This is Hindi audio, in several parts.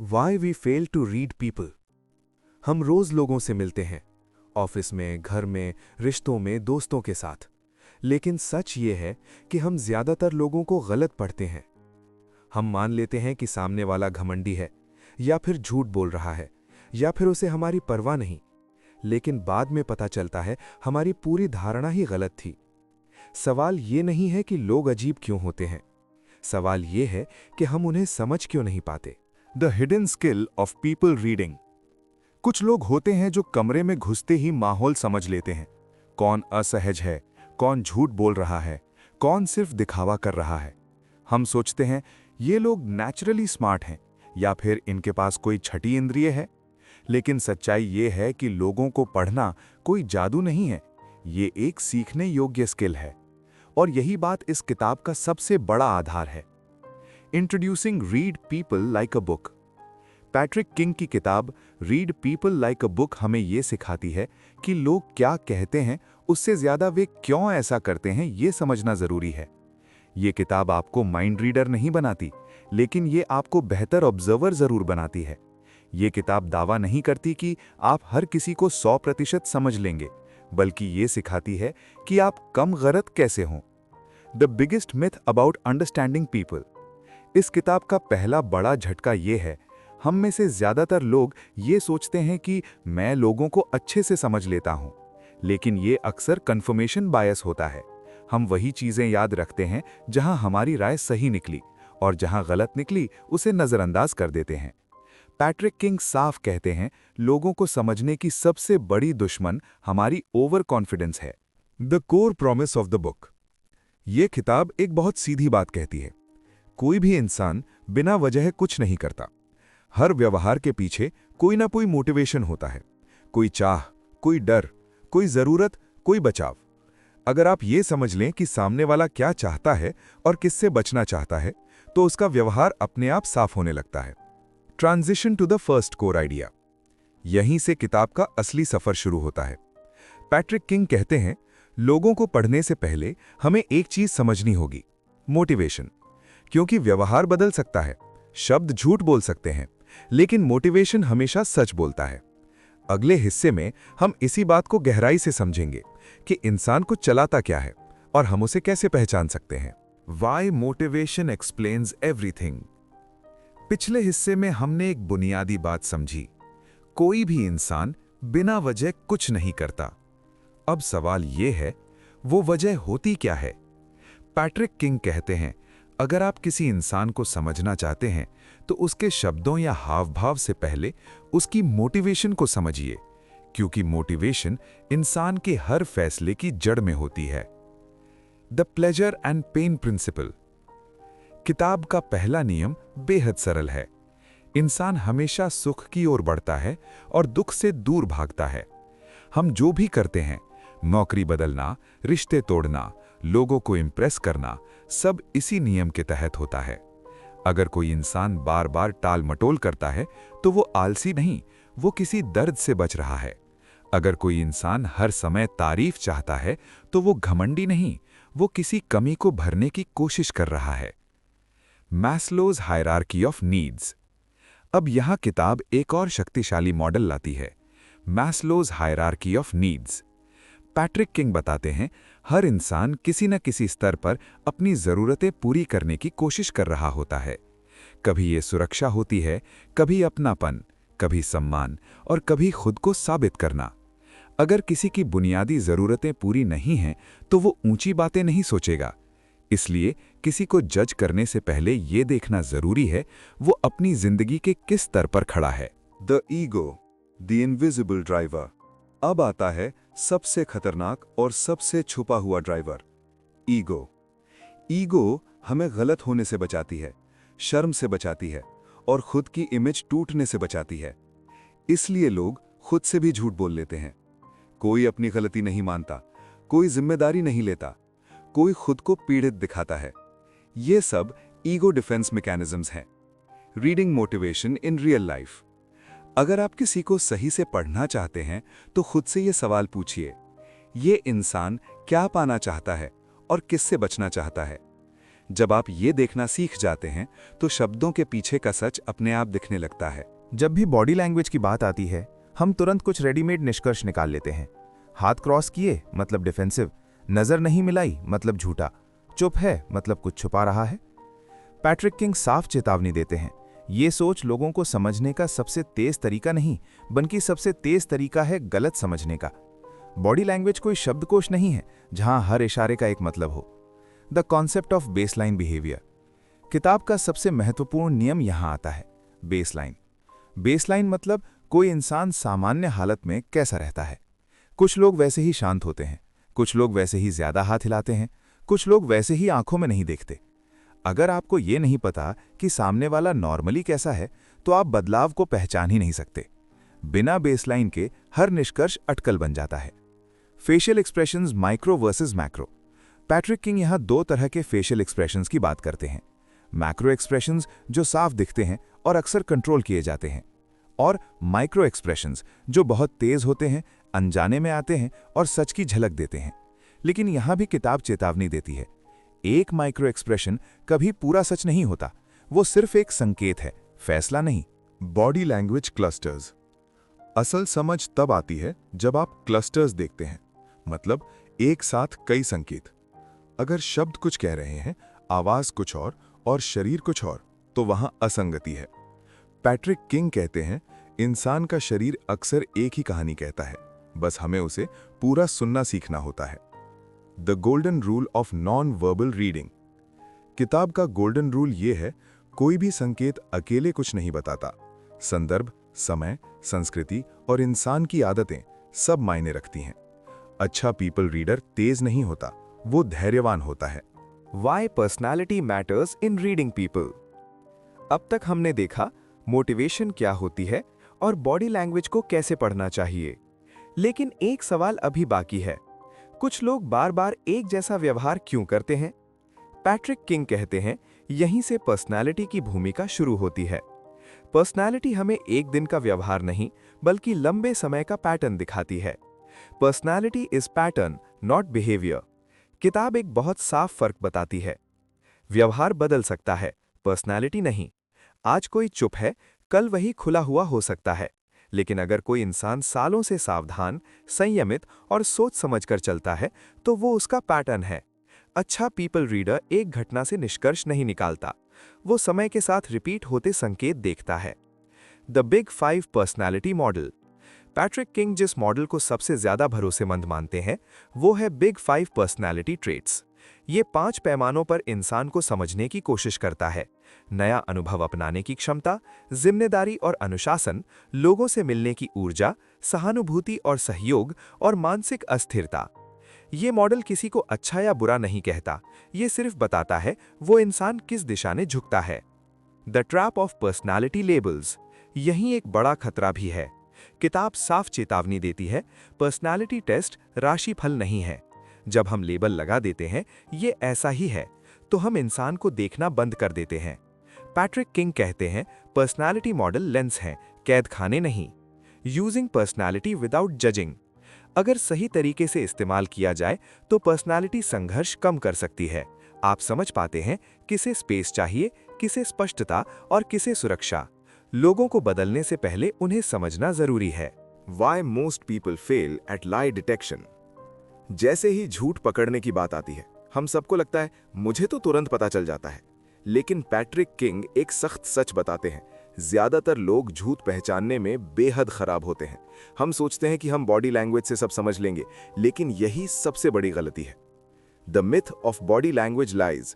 Why we fail to read people। हम रोज लोगों से मिलते हैं, ऑफिस में, घर में, रिश्तों में, दोस्तों के साथ। लेकिन सच ये है कि हम ज्यादातर लोगों को गलत पढ़ते हैं। हम मान लेते हैं कि सामने वाला घमंडी है, या फिर झूठ बोल रहा है, या फिर उसे हमारी परवाह नहीं। लेकिन बाद में पता चलता है हमारी पूरी धारणा ही गलत थी। सवाल ये नहीं है कि लोग अजीब क्यों होते हैं, सवाल ये है कि हम उन्हें समझ क्यों नहीं पाते। The hidden skill of people reading. कुछ लोग होते हैं जो कमरे में घुसते ही माहौल समझ लेते हैं। कौन असहज है, कौन झूठ बोल रहा है, कौन सिर्फ दिखावा कर रहा है। हम सोचते हैं ये लोग नेचुरली स्मार्ट हैं या फिर इनके पास कोई छठी इंद्रिय है। लेकिन सच्चाई ये है कि लोगों को पढ़ना कोई जादू नहीं है, ये एक सीखने योग्य स्किल है। और यही बात इस किताब का सबसे बड़ा आधार है। Introducing read people like a book. Patrick king की किताब read people like a book हमें यह सिखाती है कि लोग क्या कहते हैं उससे ज्यादा वे क्यों ऐसा करते हैं ये समझना जरूरी है। ये किताब आपको माइंड रीडर नहीं बनाती, लेकिन ये आपको बेहतर ऑब्जर्वर जरूर बनाती है। ये किताब दावा नहीं करती कि आप हर किसी को 100% समझ लेंगे, बल्कि ये सिखाती है कि आप कम गलत कैसे हों। The biggest myth about understanding people. इस किताब का पहला बड़ा झटका ये है, हम में से ज्यादातर लोग ये सोचते हैं कि मैं लोगों को अच्छे से समझ लेता हूं, लेकिन ये अक्सर कन्फर्मेशन बायस होता है। हम वही चीजें याद रखते हैं जहां हमारी राय सही निकली, और जहां गलत निकली उसे नजरअंदाज कर देते हैं। पैट्रिक किंग साफ कहते हैं, लोगों को समझने की सबसे बड़ी दुश्मन हमारी ओवर कॉन्फिडेंस है। The core promise of the book. ये किताब एक बहुत सीधी बात कहती है, कोई भी इंसान बिना वजह कुछ नहीं करता। हर व्यवहार के पीछे कोई ना कोई मोटिवेशन होता है, कोई चाह, कोई डर, कोई जरूरत, कोई बचाव। अगर आप ये समझ लें कि सामने वाला क्या चाहता है और किससे बचना चाहता है, तो उसका व्यवहार अपने आप साफ होने लगता है। Transition to the first core idea. यहीं से किताब का असली सफर शुरू होता है। पैट्रिक किंग कहते हैं, लोगों को पढ़ने से पहले हमें एक चीज समझनी होगी, मोटिवेशन। क्योंकि व्यवहार बदल सकता है, शब्द झूठ बोल सकते हैं, लेकिन मोटिवेशन हमेशा सच बोलता है। अगले हिस्से में हम इसी बात को गहराई से समझेंगे कि इंसान को चलाता क्या है और हम उसे कैसे पहचान सकते हैं। Why motivation explains everything। पिछले हिस्से में हमने एक बुनियादी बात समझी, कोई भी इंसान बिना वजह कुछ नहीं करता। अब सवाल यह है, वो वजह होती क्या है? पैट्रिक किंग कहते हैं, अगर आप किसी इंसान को समझना चाहते हैं तो उसके शब्दों या हाव भाव से पहले उसकी मोटिवेशन को समझिए, क्योंकि मोटिवेशन इंसान के हर फैसले की जड़ में होती है। The pleasure and pain principle. किताब का पहला नियम बेहद सरल है, इंसान हमेशा सुख की ओर बढ़ता है और दुख से दूर भागता है। हम जो भी करते हैं, नौकरी बदलना, रिश्ते तोड़ना, लोगों को इंप्रेस करना, सब इसी नियम के तहत होता है। अगर कोई इंसान बार बार टाल मटोल करता है तो वो आलसी नहीं, वो किसी दर्द से बच रहा है। अगर कोई इंसान हर समय तारीफ चाहता है तो वो घमंडी नहीं, वो किसी कमी को भरने की कोशिश कर रहा है। Maslow's hierarchy of needs. अब यहां किताब एक और शक्तिशाली मॉडल लाती है, Maslow's hierarchy of needs. Patrick king बताते हैं, हर इंसान किसी न किसी स्तर पर अपनी जरूरतें पूरी करने की कोशिश कर रहा होता है। कभी ये सुरक्षा होती है, कभी अपनापन, कभी सम्मान और कभी खुद को साबित करना। अगर किसी की बुनियादी जरूरतें पूरी नहीं हैं तो वो ऊंची बातें नहीं सोचेगा। इसलिए किसी को जज करने से पहले ये देखना जरूरी है वो अपनी जिंदगी के किस स्तर पर खड़ा है। The ego, the invisible driver. अब आता है सबसे खतरनाक और सबसे छुपा हुआ ड्राइवर, ईगो। ईगो हमें गलत होने से बचाती है, शर्म से बचाती है और खुद की इमेज टूटने से बचाती है। इसलिए लोग खुद से भी झूठ बोल लेते हैं। कोई अपनी गलती नहीं मानता, कोई जिम्मेदारी नहीं लेता, कोई खुद को पीड़ित दिखाता है। ये सब ईगो डिफेंस मैकेनिज्म्स हैं। Reading motivation in real life. अगर आप किसी को सही से पढ़ना चाहते हैं तो खुद से ये सवाल पूछिए, ये इंसान क्या पाना चाहता है और किससे बचना चाहता है? जब आप ये देखना सीख जाते हैं तो शब्दों के पीछे का सच अपने आप दिखने लगता है। जब भी बॉडी लैंग्वेज की बात आती है, हम तुरंत कुछ रेडीमेड निष्कर्ष निकाल लेते हैं। हाथ क्रॉस किए मतलब डिफेंसिव, नजर नहीं मिलाई मतलब झूठा, चुप है मतलब कुछ छुपा रहा है। पैट्रिक किंग साफ चेतावनी देते हैं, ये सोच लोगों को समझने का सबसे तेज तरीका नहीं, बल्कि सबसे तेज तरीका है गलत समझने का। बॉडी लैंग्वेज कोई शब्दकोश नहीं है जहां हर इशारे का एक मतलब हो। The concept of baseline behaviour, किताब का सबसे महत्वपूर्ण नियम यहां आता है। बेसलाइन। बेसलाइन मतलब कोई इंसान सामान्य हालत में कैसा रहता है। कुछ लोग वैसे ही शांत होते हैं, कुछ लोग वैसे ही ज्यादा हाथ हिलाते हैं, कुछ लोग वैसे ही आंखों में नहीं देखते। अगर आपको ये नहीं पता कि सामने वाला नॉर्मली कैसा है, तो आप बदलाव को पहचान ही नहीं सकते। बिना बेसलाइन के हर निष्कर्ष अटकल बन जाता है। Facial expressions micro versus macro. Patrick king यहां दो तरह के फेशियल एक्सप्रेशंस की बात करते हैं। मैक्रो एक्सप्रेशंस जो साफ दिखते हैं और अक्सर कंट्रोल किए जाते हैं, और माइक्रो एक्सप्रेशंस जो बहुत तेज होते हैं, अनजाने में आते हैं और सच की झलक देते हैं। लेकिन यहां भी किताब चेतावनी देती है, एक माइक्रो एक्सप्रेशन कभी पूरा सच नहीं होता, वो सिर्फ एक संकेत है, फैसला नहीं। Body language clusters. असल समझ तब आती है जब आप क्लस्टर्स देखते हैं, मतलब एक साथ कई संकेत। अगर शब्द कुछ कह रहे हैं, आवाज कुछ और शरीर कुछ और, तो वहां असंगति है। पैट्रिक किंग कहते हैं, इंसान का शरीर अक्सर एक ही कहानी कहता है, बस हमें उसे पूरा सुनना सीखना होता है। The golden rule of non verbal reading. किताब का गोल्डन रूल ये है, कोई भी संकेत अकेले कुछ नहीं बताता। संदर्भ, समय, संस्कृति और इंसान की आदतें सब मायने रखती हैं। अच्छा पीपल रीडर तेज नहीं होता, वो धैर्यवान होता है। Why personality matters in reading people। अब तक हमने देखा मोटिवेशन क्या होती है और बॉडी लैंग्वेज को कैसे पढ़ना चाहिए। लेकिन एक सवाल अभी बाकी है, कुछ लोग बार बार एक जैसा व्यवहार क्यों करते हैं? पैट्रिक किंग कहते हैं, यहीं से पर्सनालिटी की भूमिका शुरू होती है। पर्सनालिटी हमें एक दिन का व्यवहार नहीं, बल्कि लंबे समय का पैटर्न दिखाती है। Personality is pattern, not behaviour. किताब एक बहुत साफ फर्क बताती है। व्यवहार बदल सकता है, पर्सनालिटी नहीं। आज कोई चुप है, कल वही खुला हुआ हो सकता है। लेकिन अगर कोई इंसान सालों से सावधान, संयमित और सोच समझकर चलता है, तो वो उसका पैटर्न है। अच्छा पीपल रीडर एक घटना से निष्कर्ष नहीं निकालता, वो समय के साथ रिपीट होते संकेत देखता है। The big 5 personality model. Patrick king जिस मॉडल को सबसे ज्यादा भरोसेमंद मानते हैं, वो है बिग 5 पर्सनालिटी ट्रेट्स। ये 5 पैमानों पर इंसान को समझने की कोशिश करता है। नया अनुभव अपनाने की क्षमता, जिम्मेदारी और अनुशासन, लोगों से मिलने की ऊर्जा, सहानुभूति और सहयोग, और मानसिक अस्थिरता। ये मॉडल किसी को अच्छा या बुरा नहीं कहता, ये सिर्फ बताता है वो इंसान किस दिशा में झुकता है। The trap of personality labels. यही एक बड़ा खतरा भी है। किताब साफ चेतावनी देती है, पर्सनालिटी टेस्ट राशिफल नहीं है। जब हम लेबल लगा देते हैं, ये ऐसा ही है, तो हम इंसान को देखना बंद कर देते हैं। पैट्रिक किंग कहते हैं, पर्सनालिटी मॉडल लेंस हैं, कैद खाने नहीं। Using personality without judging. अगर सही तरीके से इस्तेमाल किया जाए तो पर्सनालिटी संघर्ष कम कर सकती है। आप समझ पाते हैं किसे स्पेस चाहिए, किसे स्पष्टता और किसे सुरक्षा। लोगों को बदलने से पहले उन्हें समझना जरूरी है। Why most people fail at lie detection। जैसे ही झूठ पकड़ने की बात आती है, हम सबको लगता है मुझे तो तुरंत पता चल जाता है। लेकिन पैट्रिक किंग एक सख्त सच बताते हैं, ज्यादातर लोग झूठ पहचानने में बेहद खराब होते हैं। हम सोचते हैं कि हम बॉडी लैंग्वेज से सब समझ लेंगे, लेकिन यही सबसे बड़ी गलती है। The myth of body language lies.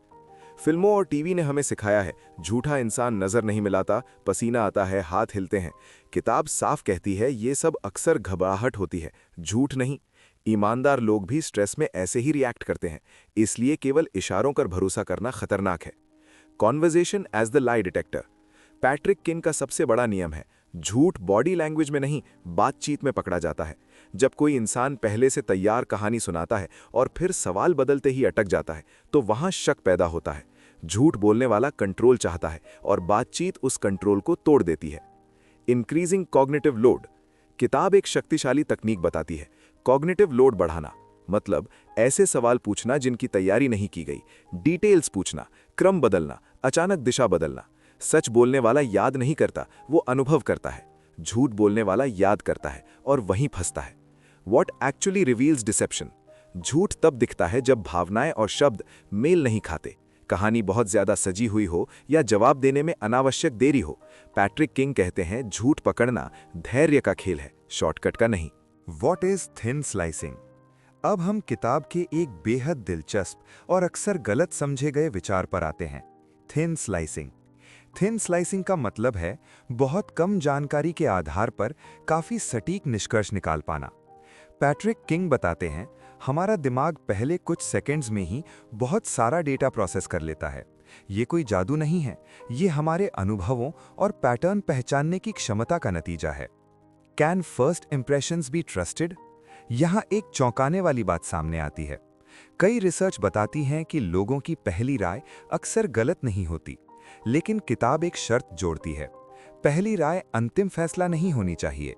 फिल्मों और टीवी ने हमें सिखाया है, झूठा इंसान नजर नहीं मिलाता, पसीना आता है, हाथ हिलते हैं। किताब साफ कहती है ये सब अक्सर घबराहट होती है, झूठ नहीं। ईमानदार लोग भी स्ट्रेस में ऐसे ही रिएक्ट करते हैं, इसलिए केवल इशारों पर भरोसा करना खतरनाक है। Conversation as the lie detector. Patrick King का सबसे बड़ा नियम है, झूठ बॉडी लैंग्वेज में नहीं, बातचीत में पकड़ा जाता है। जब कोई इंसान पहले से तैयार कहानी सुनाता है और फिर सवाल बदलते ही अटक जाता है, तो वहां शक पैदा होता है। झूठ बोलने वाला कंट्रोल चाहता है और बातचीत उस कंट्रोल को तोड़ देती है। Increasing cognitive load. किताब एक शक्तिशाली तकनीक बताती है, कॉग्निटिव लोड बढ़ाना। मतलब ऐसे सवाल पूछना जिनकी तैयारी नहीं की गई, डिटेल्स पूछना, क्रम बदलना, अचानक दिशा बदलना। सच बोलने वाला याद नहीं करता, वो अनुभव करता है। झूठ बोलने वाला याद करता है और वहीं फंसता है। What actually reveals deception? झूठ तब दिखता है जब भावनाएं और शब्द मेल नहीं खाते, कहानी बहुत ज्यादा सजी हुई हो या जवाब देने में अनावश्यक देरी हो। पैट्रिक किंग कहते हैं झूठ पकड़ना धैर्य का खेल है, शॉर्टकट का नहीं। What is thin slicing? अब हम किताब के एक बेहद दिलचस्प और अक्सर गलत समझे गए विचार पर आते हैं। Thin slicing. थिन स्लाइसिंग का मतलब है बहुत कम जानकारी के आधार पर काफी सटीक निष्कर्ष निकाल पाना। पैट्रिक किंग बताते हैं, हमारा दिमाग पहले कुछ सेकंड्स में ही बहुत सारा डेटा प्रोसेस कर लेता है। ये कोई जादू नहीं है, ये हमारे अनुभवों और पैटर्न पहचानने की क्षमता का नतीजा है। Can first impressions be trusted? यहाँ एक चौंकाने वाली बात सामने आती है। कई रिसर्च बताती हैं कि लोगों की पहली राय अक्सर गलत नहीं होती, लेकिन किताब एक शर्त जोड़ती है। पहली राय अंतिम फैसला नहीं होनी चाहिए।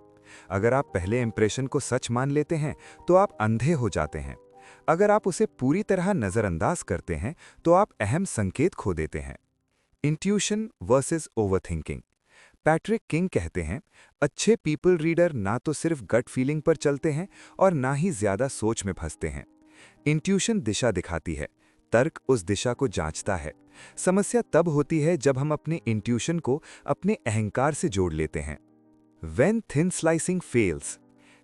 अगर आप पहले इंप्रेशन को सच मान लेते हैं तो आप अंधे हो जाते हैं। अगर आप उसे पूरी तरह नजरअंदाज करते हैं तो आप अहम संकेत खो देते हैं। Intuition versus overthinking. Patrick king कहते हैं, अच्छे पीपल रीडर ना तो सिर्फ गट फीलिंग पर चलते हैं और ना ही ज्यादा सोच में फंसते हैं। इंट्यूशन दिशा दिखाती है, तर्क उस दिशा को जांचता है। समस्या तब होती है जब हम अपने इंट्यूशन को अपने अहंकार से जोड़ लेते हैं। When thin slicing fails,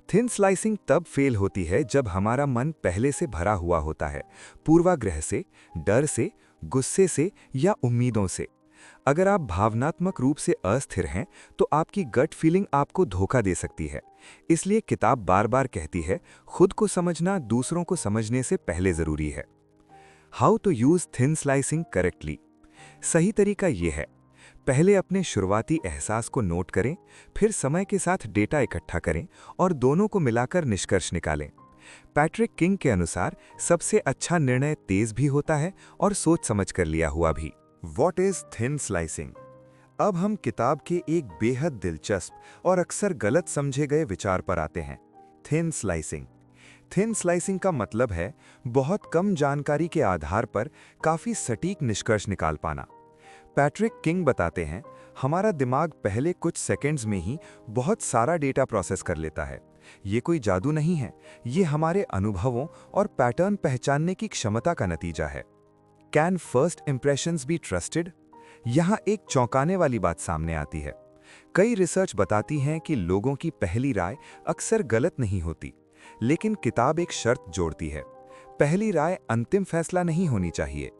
thin slicing तब फेल होती है जब हमारा मन पहले से भरा हुआ होता है, पूर्वाग्रह से, डर से, गुस्से से या उम्मीदों से। अगर आप भावनात्मक रूप से अस्थिर हैं तो आपकी गट फीलिंग आपको धोखा दे सकती है। इसलिए किताब बार बार कहती है, खुद को समझना दूसरों को समझने से पहले जरूरी है। How to use thin slicing correctly. सही तरीका यह है, पहले अपने शुरुआती एहसास को नोट करें, फिर समय के साथ डेटा इकट्ठा करें और दोनों को मिलाकर निष्कर्ष निकालें। पैट्रिक किंग के अनुसार सबसे अच्छा निर्णय तेज भी होता है और सोच समझ कर लिया हुआ भी। What is thin slicing? अब हम किताब के एक बेहद दिलचस्प और अक्सर गलत समझे गए विचार पर आते हैं। Thin slicing. थिन स्लाइसिंग का मतलब है बहुत कम जानकारी के आधार पर काफी सटीक निष्कर्ष निकाल पाना। पैट्रिक किंग बताते हैं, हमारा दिमाग पहले कुछ सेकंड्स में ही बहुत सारा डेटा प्रोसेस कर लेता है। ये कोई जादू नहीं है, ये हमारे अनुभवों और पैटर्न पहचानने की क्षमता का नतीजा है। Can first impressions be trusted? यहाँ एक चौंकाने वाली बात सामने आती है। कई रिसर्च बताती हैं कि लोगों की पहली राय अक्सर गलत नहीं होती, लेकिन किताब एक शर्त जोड़ती है। पहली राय अंतिम फैसला नहीं होनी चाहिए।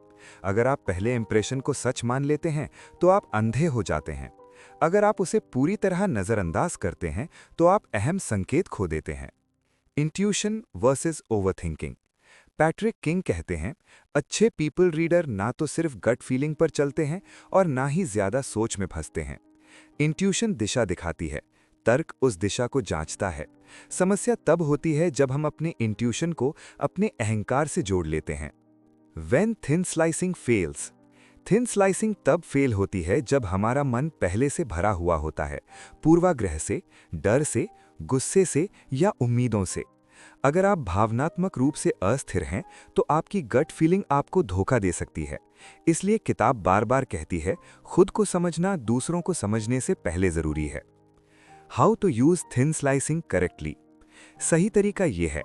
अगर आप पहले इंप्रेशन को सच मान लेते हैं तो आप अंधे हो जाते हैं। अगर आप उसे पूरी तरह नजरअंदाज करते हैं तो आप अहम संकेत खो देते हैं। Intuition versus overthinking. Patrick king कहते हैं, अच्छे पीपल रीडर ना तो सिर्फ गट फीलिंग पर चलते हैं और ना ही ज्यादा सोच में फंसते हैं। इंट्यूशन दिशा दिखाती है, तर्क उस दिशा को जांचता है। समस्या तब होती है जब हम अपने इंट्यूशन को अपने अहंकार से जोड़ लेते हैं। When thin slicing fails, thin slicing तब फेल होती है जब हमारा मन पहले से भरा हुआ होता है, पूर्वाग्रह से, डर से, गुस्से से या उम्मीदों से। अगर आप भावनात्मक रूप से अस्थिर हैं तो आपकी गट फीलिंग आपको धोखा दे सकती है। इसलिए किताब बार बार कहती है, खुद को समझना दूसरों को समझने से पहले जरूरी है। How to use thin slicing correctly. सही तरीका यह है,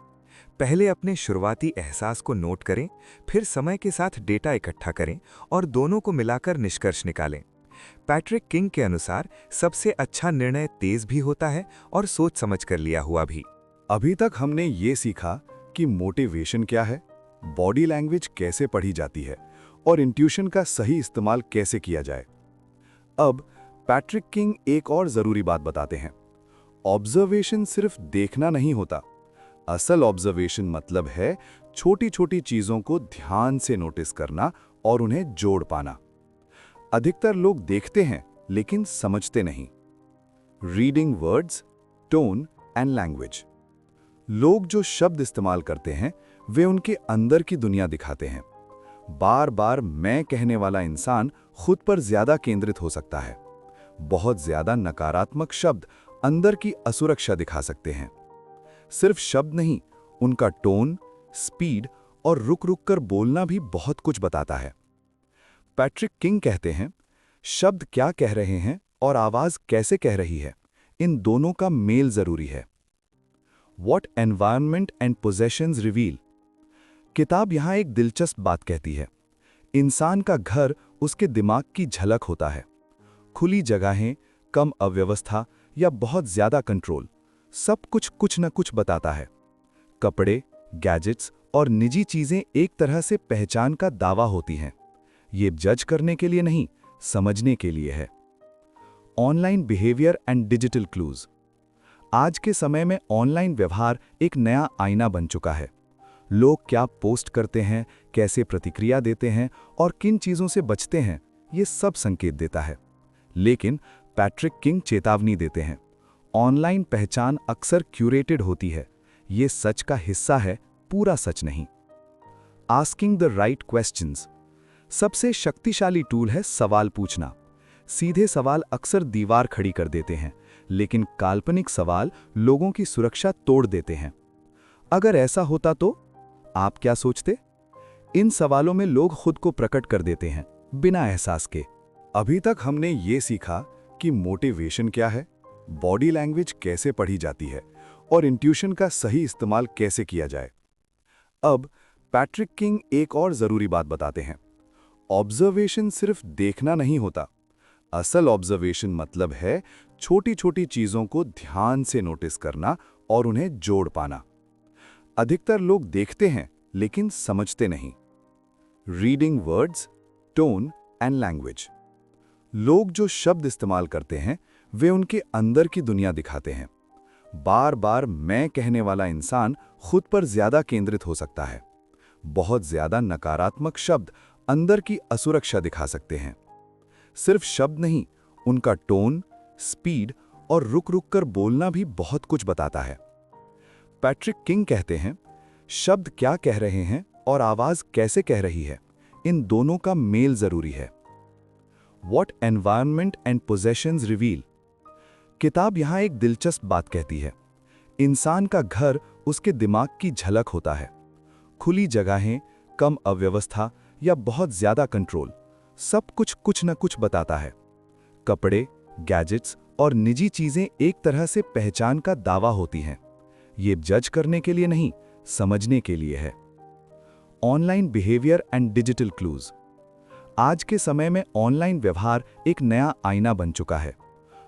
पहले अपने शुरुआती एहसास को नोट करें, फिर समय के साथ डेटा इकट्ठा करें और दोनों को मिलाकर निष्कर्ष निकालें। पैट्रिक किंग के अनुसार सबसे अच्छा निर्णय तेज भी होता है और सोच समझ कर लिया हुआ भी। अभी तक हमने ये सीखा कि मोटिवेशन क्या है, बॉडी लैंग्वेज कैसे पढ़ी जाती है और इंट्यूशन का सही इस्तेमाल कैसे किया जाए। अब पैट्रिक किंग एक और जरूरी बात बताते हैं। ऑब्जर्वेशन सिर्फ देखना नहीं होता, असल ऑब्जर्वेशन मतलब है छोटी छोटी चीजों को ध्यान से नोटिस करना और उन्हें जोड़ पाना। अधिकतर लोग देखते हैं लेकिन समझते नहीं। Reading words, tone and language. लोग जो शब्द इस्तेमाल करते हैं वे उनके अंदर की दुनिया दिखाते हैं। बार बार मैं कहने वाला इंसान खुद पर ज्यादा केंद्रित हो सकता है। बहुत ज्यादा नकारात्मक शब्द अंदर की असुरक्षा दिखा सकते हैं। सिर्फ शब्द नहीं, उनका टोन, स्पीड और रुक रुक कर बोलना भी बहुत कुछ बताता है। पैट्रिक किंग कहते हैं, शब्द क्या कह रहे हैं और आवाज कैसे कह रही है, इन दोनों का मेल जरूरी है। What environment and possessions reveal. किताब यहां एक दिलचस्प बात कहती है। इंसान का घर उसके दिमाग की झलक होता है। खुली जगहें, कम अव्यवस्था या बहुत ज्यादा कंट्रोल, सब कुछ न कुछ बताता है। कपड़े, गैजेट्स और निजी चीजें एक तरह से पहचान का दावा होती हैं। ये जज करने के लिए नहीं, समझने के लिए है। Online behaviour and digital clues. आज के समय में ऑनलाइन व्यवहार एक नया आईना बन चुका है। लोग क्या पोस्ट करते हैं, कैसे प्रतिक्रिया देते हैं और किन चीजों से बचते हैं, ये सब संकेत देता है। लेकिन पैट्रिक किंग चेतावनी देते हैं, ऑनलाइन पहचान अक्सर क्यूरेटेड होती है। ये सच का हिस्सा है, पूरा सच नहीं। Asking the right questions. सबसे शक्तिशाली टूल है सवाल पूछना। सीधे सवाल अक्सर दीवार खड़ी कर देते हैं, लेकिन काल्पनिक सवाल लोगों की सुरक्षा तोड़ देते हैं। अगर ऐसा होता तो आप क्या सोचते? इन सवालों में लोग खुद को प्रकट कर देते हैं, बिना एहसास के। अभी तक हमने ये सीखा कि मोटिवेशन क्या है, बॉडी लैंग्वेज कैसे पढ़ी जाती है और इंट्यूशन का सही इस्तेमाल कैसे किया जाए। अब पैट्रिक किंग एक और जरूरी बात बताते हैं। ऑब्जर्वेशन सिर्फ देखना नहीं होता। असल ऑब्जर्वेशन मतलब है छोटी छोटी चीजों को ध्यान से नोटिस करना और उन्हें जोड़ पाना। अधिकतर लोग देखते हैं लेकिन समझते नहीं। Reading words, tone and language. लोग जो शब्द इस्तेमाल करते हैं वे उनके अंदर की दुनिया दिखाते हैं। बार बार मैं कहने वाला इंसान खुद पर ज्यादा केंद्रित हो सकता है। बहुत ज्यादा नकारात्मक शब्द अंदर की असुरक्षा दिखा सकते हैं। सिर्फ शब्द नहीं, उनका टोन, स्पीड और रुक रुक कर बोलना भी बहुत कुछ बताता है। पैट्रिक किंग कहते हैं, शब्द क्या कह रहे हैं और आवाज कैसे कह रही है, इन दोनों का मेल जरूरी है। What environment and possessions reveal. किताब यहां एक दिलचस्प बात कहती है। इंसान का घर उसके दिमाग की झलक होता है। खुली जगहें, कम अव्यवस्था या बहुत ज्यादा कंट्रोल, सब कुछ न कुछ बताता है। कपड़े, गैजेट्स और निजी चीजें एक तरह से पहचान का दावा होती हैं। ये जज करने के लिए नहीं, समझने के लिए है। Online behaviour and digital clues. आज के समय में ऑनलाइन व्यवहार एक नया आईना बन चुका है।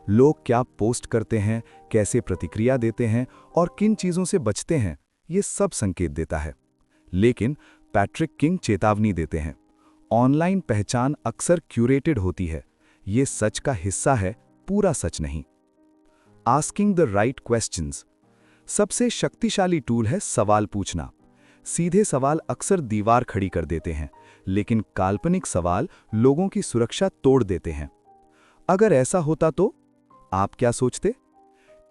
लोग क्या पोस्ट करते हैं, कैसे प्रतिक्रिया देते हैं और किन चीजों से बचते हैं, ये सब संकेत देता है। लेकिन पैट्रिक किंग चेतावनी देते हैं, ऑनलाइन पहचान अक्सर क्यूरेटेड होती है। ये सच का हिस्सा है, पूरा सच नहीं। Asking the right questions. सबसे शक्तिशाली टूल है सवाल पूछना। सीधे सवाल अक्सर दीवार खड़ी कर देते हैं, लेकिन काल्पनिक सवाल लोगों की सुरक्षा तोड़ देते हैं। अगर ऐसा होता तो आप क्या सोचते?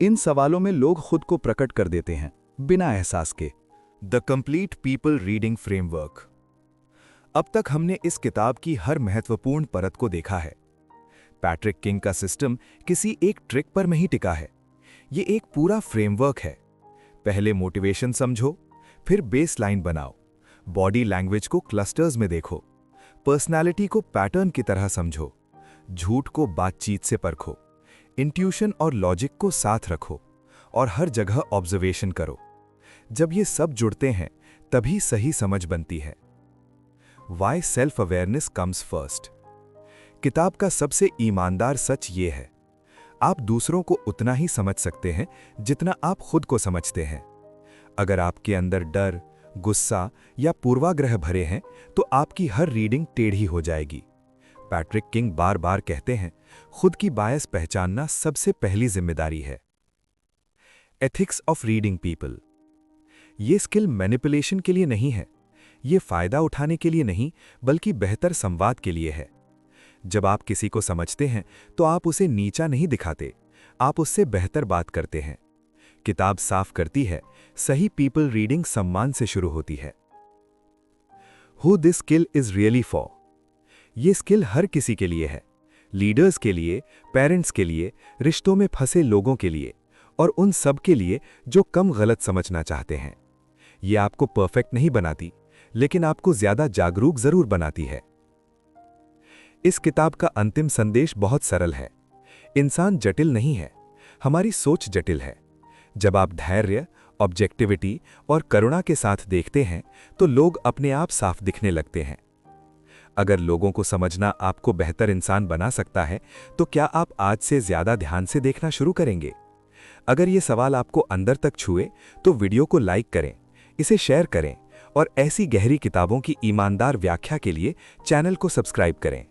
इन सवालों में लोग खुद को प्रकट कर देते हैं, बिना एहसास के। The complete people reading framework. अब तक हमने इस किताब की हर महत्वपूर्ण परत को देखा है। पैट्रिक किंग का सिस्टम किसी एक ट्रिक पर नहीं टिका है। ये एक पूरा फ्रेमवर्क है। पहले मोटिवेशन समझो, फिर बेसलाइन बनाओ, बॉडी लैंग्वेज को क्लस्टर्स में देखो, पर्सनालिटी को पैटर्न की तरह समझो, झूठ को बातचीत से परखो, इंट्यूशन और लॉजिक को साथ रखो और हर जगह ऑब्जर्वेशन करो। जब ये सब जुड़ते हैं तभी सही समझ बनती है। Why self awareness comes first. किताब का सबसे ईमानदार सच ये है, आप दूसरों को उतना ही समझ सकते हैं जितना आप खुद को समझते हैं। अगर आपके अंदर डर, गुस्सा या पूर्वाग्रह भरे हैं तो आपकी हर रीडिंग टेढ़ी हो जाएगी। पैट्रिक किंग बार बार कहते हैं, खुद की बायस पहचानना सबसे पहली जिम्मेदारी है। Ethics of reading people. ये स्किल मैनिपुलेशन के लिए नहीं है, ये फायदा उठाने के लिए नहीं, बल्कि बेहतर संवाद के लिए है। जब आप किसी को समझते हैं तो आप उसे नीचा नहीं दिखाते, आप उससे बेहतर बात करते हैं। किताब साफ करती है, सही पीपल रीडिंग सम्मान से शुरू होती है। Who this skill is really for. ये स्किल हर किसी के लिए है, लीडर्स के लिए, पेरेंट्स के लिए, रिश्तों में फंसे लोगों के लिए और उन सब के लिए जो कम गलत समझना चाहते हैं। ये आपको परफेक्ट नहीं बनाती, लेकिन आपको ज्यादा जागरूक जरूर बनाती है। इस किताब का अंतिम संदेश बहुत सरल है। इंसान जटिल नहीं है, हमारी सोच जटिल है। जब आप धैर्य, ऑब्जेक्टिविटी और करुणा के साथ देखते हैं तो लोग अपने आप साफ दिखने लगते हैं। अगर लोगों को समझना आपको बेहतर इंसान बना सकता है, तो क्या आप आज से ज्यादा ध्यान से देखना शुरू करेंगे? अगर ये सवाल आपको अंदर तक छुए तो वीडियो को लाइक करें, इसे शेयर करें और ऐसी गहरी किताबों की ईमानदार व्याख्या के लिए चैनल को सब्सक्राइब करें।